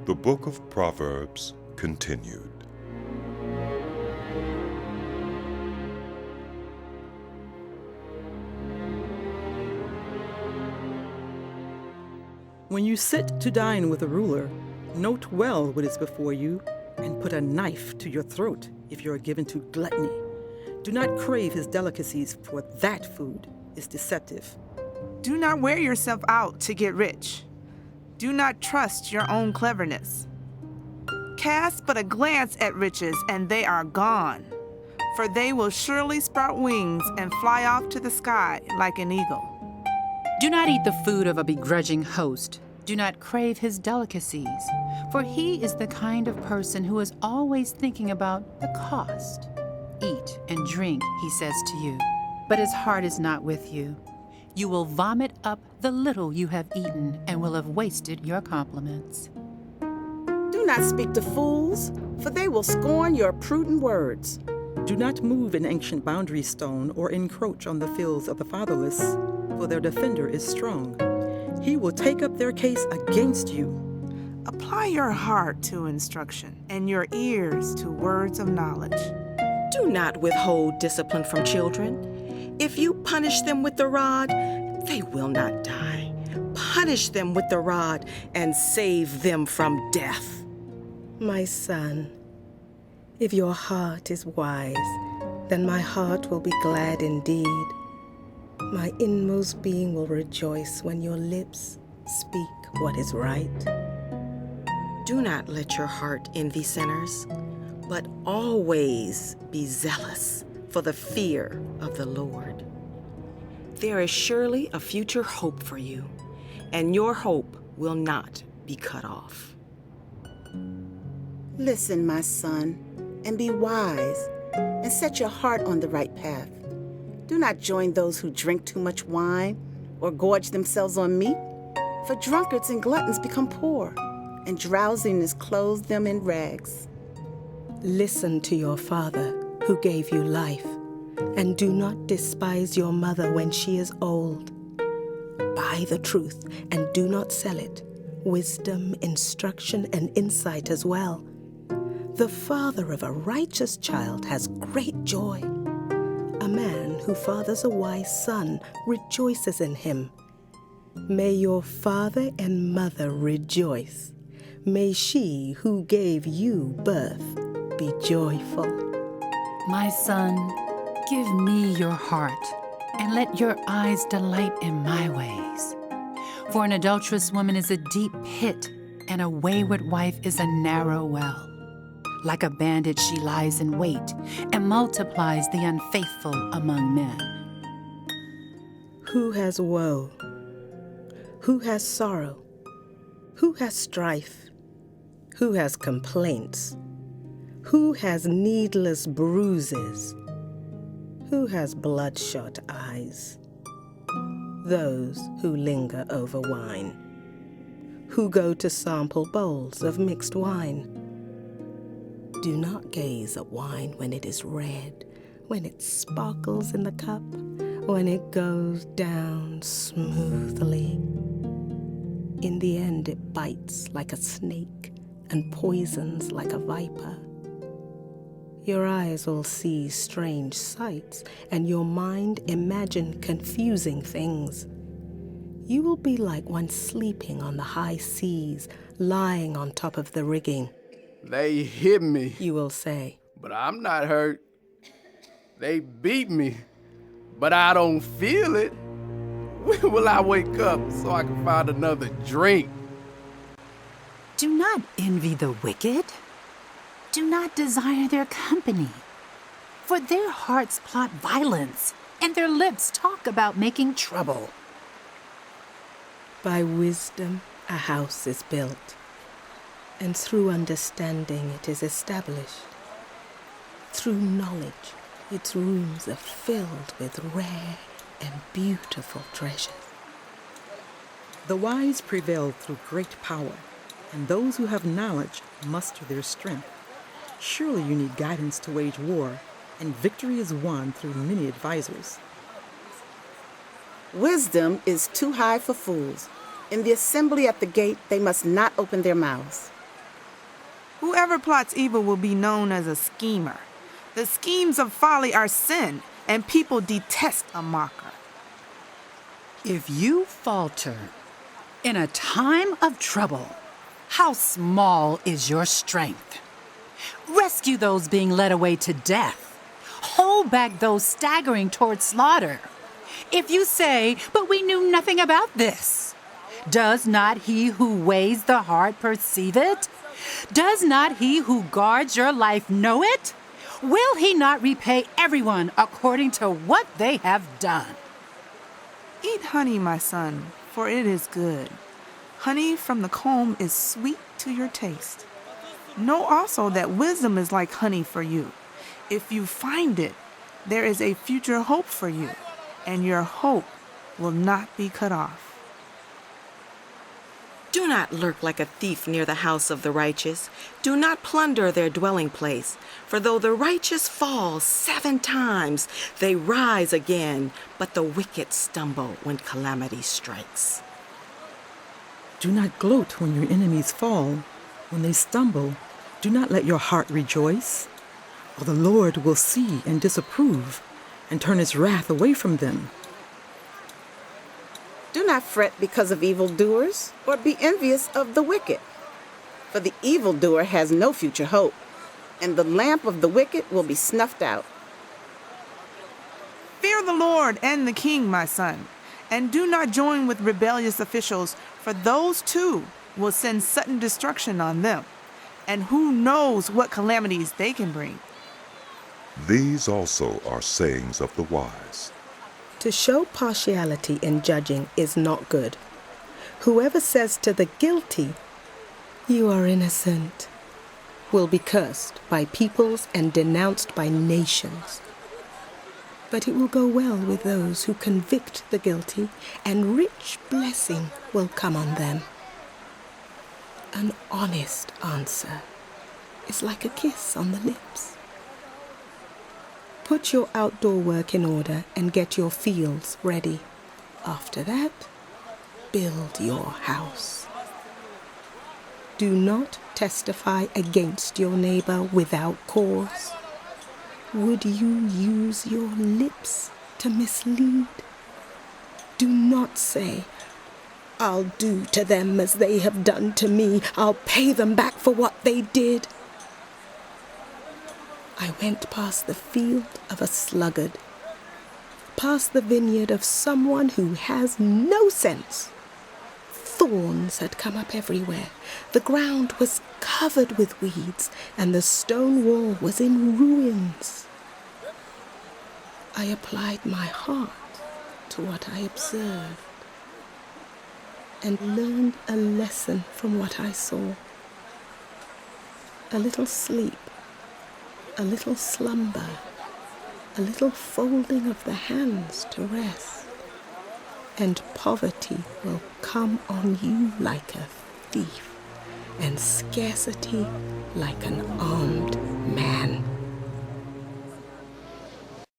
The Book of Proverbs continued. When you sit to dine with a ruler, note well what is before you, and put a knife to your throat if you are given to gluttony. Do not crave his delicacies, for that food is deceptive. Do not wear yourself out to get rich. Do not trust your own cleverness. Cast but a glance at riches, and they are gone, for they will surely sprout wings and fly off to the sky like an eagle. Do not eat the food of a begrudging host. Do not crave his delicacies, for he is the kind of person who is always thinking about the cost. Eat and drink, he says to you, but his heart is not with you. You will vomit up the little you have eaten and will have wasted your compliments. Do not speak to fools, for they will scorn your prudent words. Do not move an ancient boundary stone or encroach on the fields of the fatherless, for their defender is strong. He will take up their case against you. Apply your heart to instruction and your ears to words of knowledge. Do not withhold discipline from children. If you punish them with the rod, they will not die. Punish them with the rod and save them from death. My son, if your heart is wise, then my heart will be glad indeed. My inmost being will rejoice when your lips speak what is right. Do not let your heart envy sinners, but always be zealous for the fear of the Lord. There is surely a future hope for you, and your hope will not be cut off. Listen, my son, and be wise, and set your heart on the right path. Do not join those who drink too much wine or gorge themselves on meat, for drunkards and gluttons become poor, and drowsiness clothes them in rags. Listen to your father, who gave you life, and do not despise your mother when she is old. Buy the truth and do not sell it, wisdom, instruction, and insight as well. The father of a righteous child has great joy. A man who fathers a wise son rejoices in him. May your father and mother rejoice. May she who gave you birth be joyful. My son, give me your heart, and let your eyes delight in my ways. For an adulterous woman is a deep pit, and a wayward wife is a narrow well. Like a bandit she lies in wait, and multiplies the unfaithful among men. Who has woe? Who has sorrow? Who has strife? Who has complaints? Who has needless bruises? Who has bloodshot eyes? Those who linger over wine, who go to sample bowls of mixed wine. Do not gaze at wine when it is red, when it sparkles in the cup, when it goes down smoothly. In the end, it bites like a snake and poisons like a viper. Your eyes will see strange sights, and your mind imagine confusing things. You will be like one sleeping on the high seas, lying on top of the rigging. They hit me, You will say, but I'm not hurt. They beat me, but I don't feel it. When will I wake up so I can find another drink? Do not envy the wicked. Do not desire their company. For their hearts plot violence, and their lips talk about making trouble. By wisdom a house is built, and through understanding it is established. Through knowledge its rooms are filled with rare and beautiful treasures. The wise prevail through great power, and those who have knowledge muster their strength. Surely you need guidance to wage war, and victory is won through many advisors. Wisdom is too high for fools. In the assembly at the gate, they must not open their mouths. Whoever plots evil will be known as a schemer. The schemes of folly are sin, and people detest a mocker. If you falter in a time of trouble, how small is your strength? Rescue those being led away to death. Hold back those staggering toward slaughter. If you say, "But we knew nothing about this," does not he who weighs the heart perceive it? Does not he who guards your life know it? Will he not repay everyone according to what they have done? Eat honey, my son, for it is good. Honey from the comb is sweet to your taste. Know also that wisdom is like honey for you. If you find it, there is a future hope for you, and your hope will not be cut off. Do not lurk like a thief near the house of the righteous. Do not plunder their dwelling place. For though the righteous fall 7 times, they rise again, but the wicked stumble when calamity strikes. Do not gloat when your enemies fall. When they stumble, do not let your heart rejoice. For the Lord will see and disapprove and turn his wrath away from them. Do not fret because of evildoers, or be envious of the wicked. For the evildoer has no future hope, and the lamp of the wicked will be snuffed out. Fear the Lord and the king, my son, and do not join with rebellious officials, for those too will send sudden destruction on them, and who knows what calamities they can bring. These also are sayings of the wise. To show partiality in judging is not good. Whoever says to the guilty, "You are innocent," will be cursed by peoples and denounced by nations. But it will go well with those who convict the guilty, and rich blessing will come on them. An honest answer is like a kiss on the lips. Put your outdoor work in order and get your fields ready. After that, build your house. Do not testify against your neighbor without cause. Would you use your lips to mislead? Do not say, "I'll do to them as they have done to me. I'll pay them back for what they did." I went past the field of a sluggard, past the vineyard of someone who has no sense. Thorns had come up everywhere. The ground was covered with weeds, and the stone wall was in ruins. I applied my heart to what I observed and learned a lesson from what I saw. A little sleep, a little slumber, a little folding of the hands to rest, and poverty will come on you like a thief, and scarcity like an armed man.